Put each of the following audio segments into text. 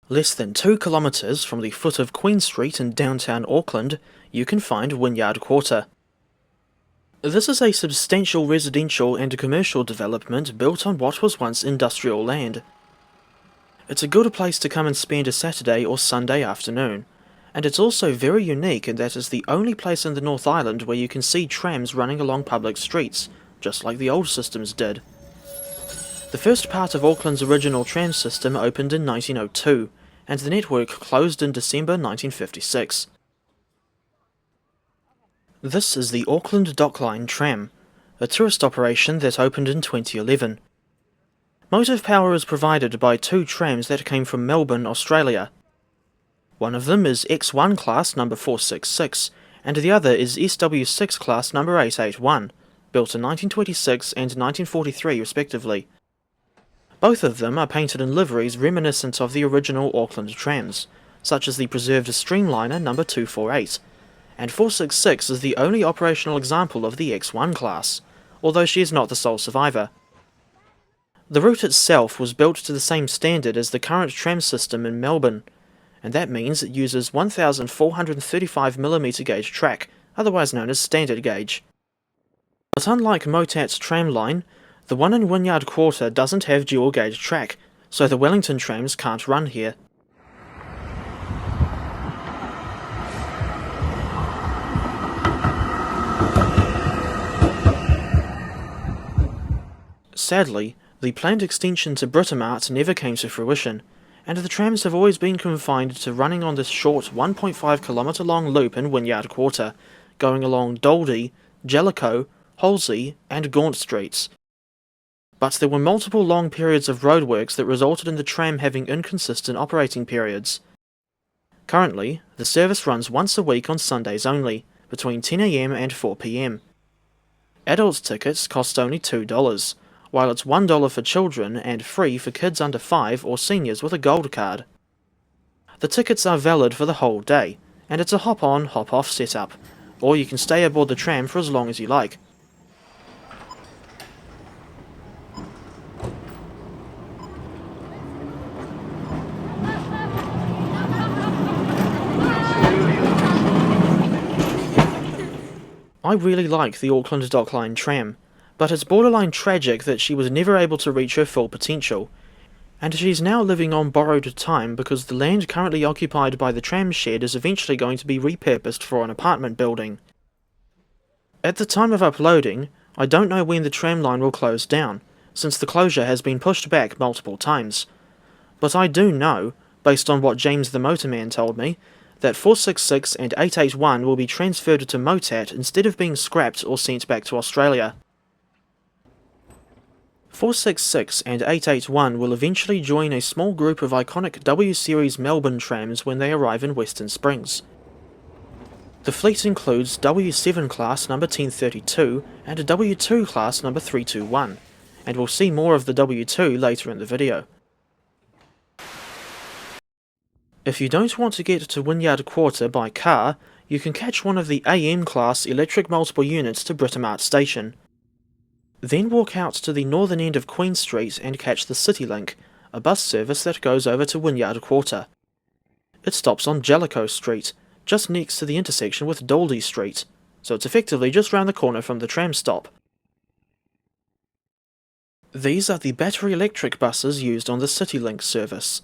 Less than 2 kilometres from the foot of Queen Street in downtown Auckland, you can find Wynyard Quarter. This is a substantial residential and commercial development built on what was once industrial land. It's a good place to come and spend a Saturday or Sunday afternoon, and it's also very unique in that it's the only place in the North Island where you can see trams running along public streets, just like the old systems did. The first part of Auckland's original tram system opened in 1902, and the network closed in December 1956. This is the Auckland Dockline Tram, a tourist operation that opened in 2011. Motive power is provided by 2 trams that came from Melbourne, Australia. One of them is X1 class number 466, and the other is SW6 class number 881, built in 1926 and 1943 respectively. Both of them are painted in liveries reminiscent of the original Auckland trams, such as the preserved Streamliner number 248, and 466 is the only operational example of the X1 class, although she is not the sole survivor. The route itself was built to the same standard as the current tram system in Melbourne, and that means it uses 1435mm gauge track, otherwise known as standard gauge. But unlike MOTAT's tram line, the one in Wynyard Quarter doesn't have dual gauge track, so the Wellington trams can't run here. Sadly, the planned extension to Britomart never came to fruition, and the trams have always been confined to running on this short 1.5 kilometre long loop in Wynyard Quarter, going along Daldy, Jellicoe, Halsey and Gaunt streets. But there were multiple long periods of roadworks that resulted in the tram having inconsistent operating periods. Currently, the service runs once a week on Sundays only, between 10 AM and 4 PM. Adult tickets cost only $2, while it's $1 for children and free for kids under 5 or seniors with a gold card. The tickets are valid for the whole day, and it's a hop-on, hop-off setup, or you can stay aboard the tram for as long as you like. I really like the Auckland Dockline Tram, but it's borderline tragic that she was never able to reach her full potential, and she's now living on borrowed time because the land currently occupied by the tram shed is eventually going to be repurposed for an apartment building. At the time of uploading, I don't know when the tram line will close down, since the closure has been pushed back multiple times. But I do know, based on what James the Motorman told me, that 466 and 881 will be transferred to MOTAT instead of being scrapped or sent back to Australia. 466 and 881 will eventually join a small group of iconic W-Series Melbourne trams when they arrive in Western Springs. The fleet includes W7 class number 1032 and a W2 class number 321, and we'll see more of the W2 later in the video. If you don't want to get to Wynyard Quarter by car, you can catch one of the AM class electric multiple units to Britomart station. Then walk out to the northern end of Queen Street and catch the CityLink, a bus service that goes over to Wynyard Quarter. It stops on Jellicoe Street, just next to the intersection with Daldy Street, so it's effectively just round the corner from the tram stop. These are the battery electric buses used on the CityLink service.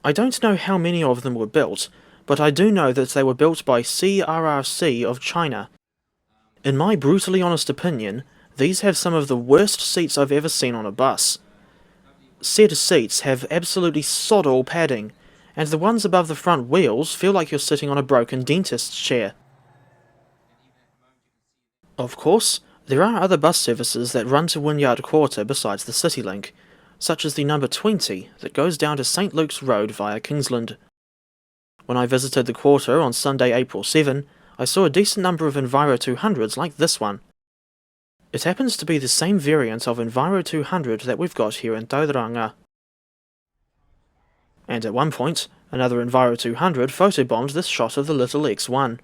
I don't know how many of them were built, but I do know that they were built by CRRC of China. In my brutally honest opinion, these have some of the worst seats I've ever seen on a bus. Said seats have absolutely sod-all padding, and the ones above the front wheels feel like you're sitting on a broken dentist's chair. Of course, there are other bus services that run to Wynyard Quarter besides the CityLink, such as the number 20 that goes down to St Luke's Road via Kingsland. When I visited the quarter on Sunday, April 7, I saw a decent number of Enviro 200s like this one. It happens to be the same variant of Enviro 200 that we've got here in Tauranga. And at one point, another Enviro 200 photobombed this shot of the little X1.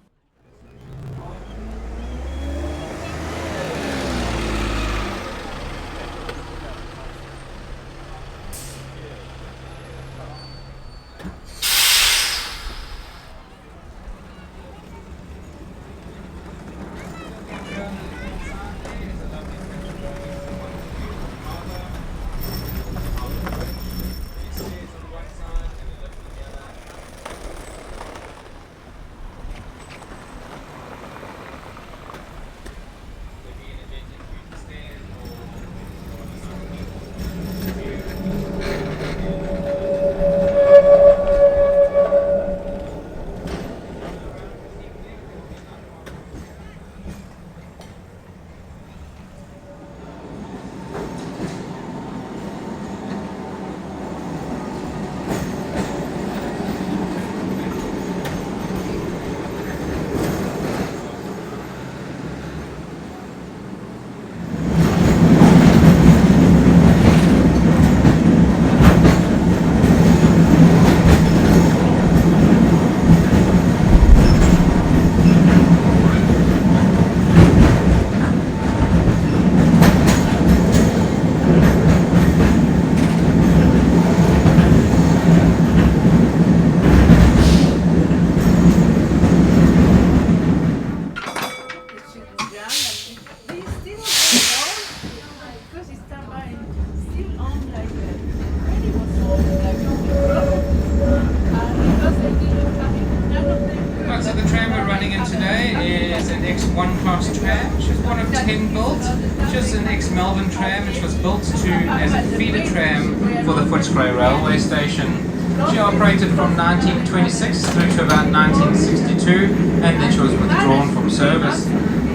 Right, so the tram we're running in today is an ex-1 class tram. She was one of 10 built. She was an ex-Melbourne tram, which was built as a feeder tram for the Footscray railway station. She operated from 1926 through to about 1962, and then she was withdrawn from service.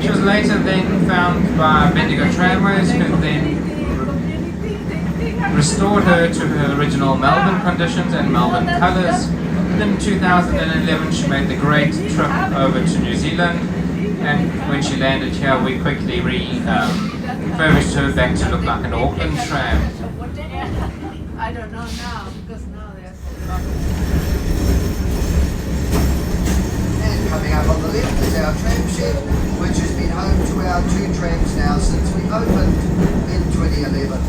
She was later then found by Bendigo Tramways, who then restored her to her original Melbourne conditions and Melbourne colours. In 2011 she made the great trip over to New Zealand, and when she landed here we quickly refurbished her back to look like an Auckland tram. I don't know now, because now they're And coming up on the left is our tram shed, which has been home to our 2 trams now since we opened in 2011.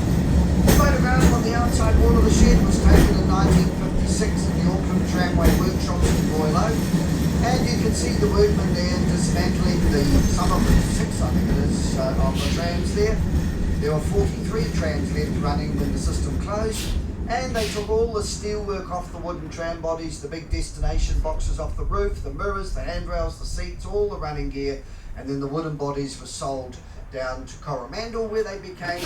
The photograph on the outside wall of the shed was taken in 1956 at the Auckland Tramway workshops in Boylo, and you can see the workmen there dismantling some of the 6, I think it is, of the trams there. There were 43 trams left running when the system closed, and they took all the steelwork off the wooden tram bodies, the big destination boxes off the roof, the mirrors, the handrails, the seats, all the running gear, and then the wooden bodies were sold down to Coromandel, where they became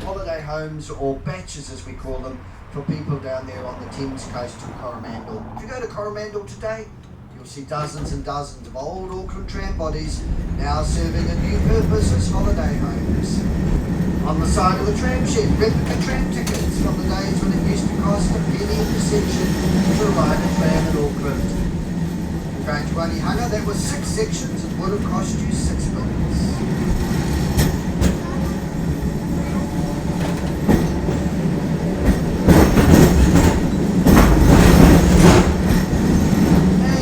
holiday homes, or batches as we call them, for people down there on the Thames coast of Coromandel. If you go to Coromandel today, you'll see dozens and dozens of old Auckland tram bodies now serving a new purpose as holiday homes. On the side of the tram shed, replica tram tickets from the days when it used to cost a penny per section to ride a tram in Auckland. Going to Onehunga, that was 6 sections and would have cost you 6 minutes.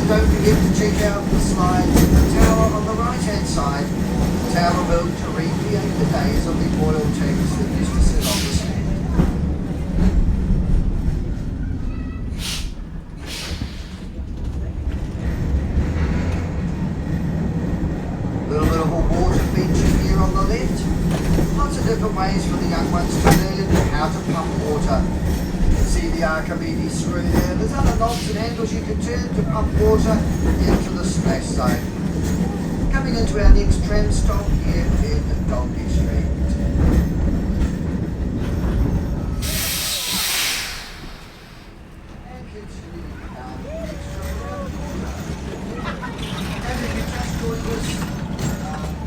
Don't forget to check out the slides in the tower on the right hand side. The tower built to recreate the days of the oil tanks that used to sit on the stand. A little bit of a water feature here on the left. Lots of different ways for the young ones to learn how to pump water. See the Archimedes screw there. There's other knobs and handles you can turn to pump water into the splash zone. Coming into our next tram stop here in Donkey Street. And continuing down the next road. And if you just joined us,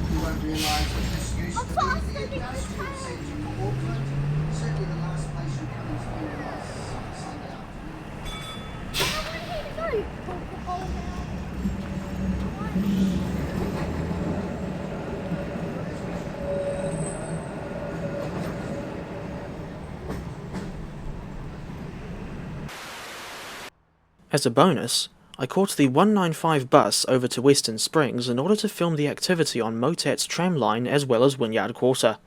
you won't realise that this used to be the industrial centre of Auckland. Certainly the last place you come into here was Sunday As a bonus, I caught the 195 bus over to Western Springs in order to film the activity on MOTAT's tram line as well as Wynyard Quarter.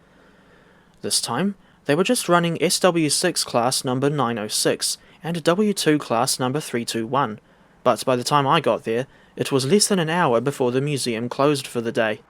This time, they were just running SW6 class number 906 and W2 class number 321, but by the time I got there, it was less than an hour before the museum closed for the day.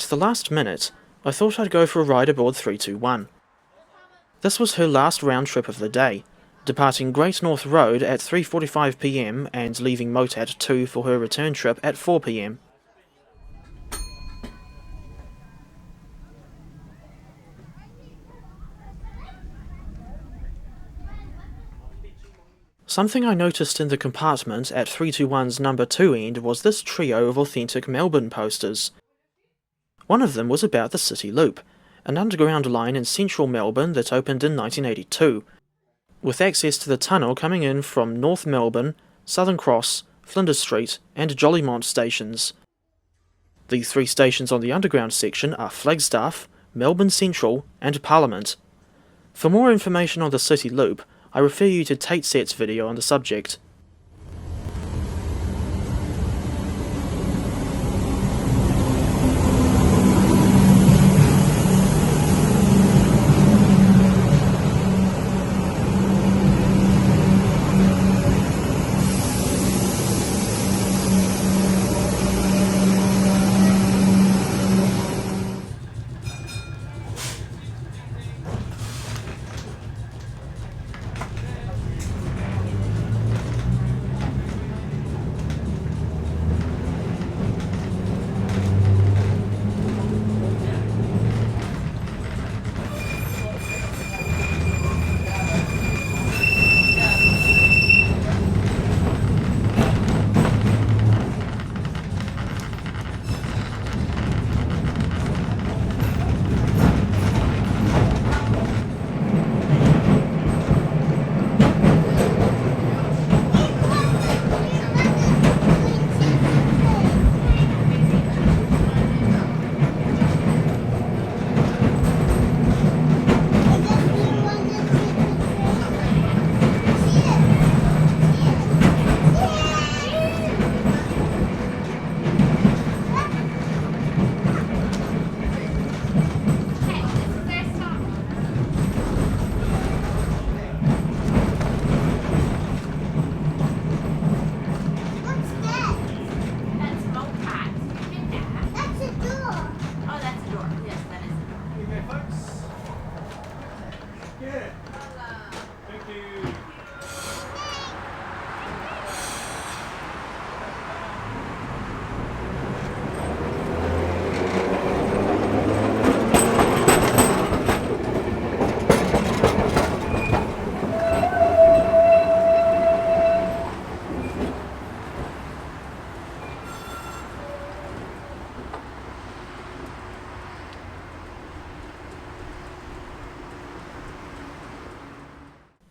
At the last minute, I thought I'd go for a ride aboard 321. This was her last round trip of the day, departing Great North Road at 3:45 p.m. and leaving MOTAT 2 for her return trip at 4 p.m. Something I noticed in the compartment at 321's number 2 end was this trio of authentic Melbourne posters. One of them was about the City Loop, an underground line in central Melbourne that opened in 1982, with access to the tunnel coming in from North Melbourne, Southern Cross, Flinders Street and Jollymont stations. The 3 stations on the underground section are Flagstaff, Melbourne Central and Parliament. For more information on the City Loop, I refer you to Tate Set's video on the subject.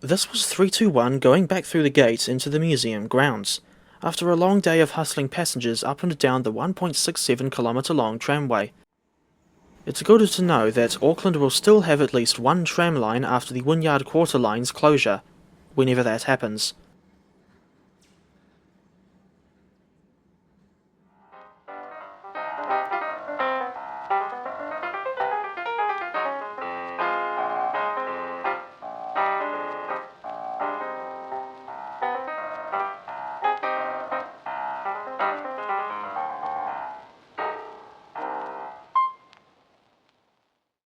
This was 321 going back through the gates into the museum grounds, after a long day of hustling passengers up and down the 1.67 kilometre long tramway. It's good to know that Auckland will still have at least one tram line after the Wynyard Quarter line's closure, whenever that happens.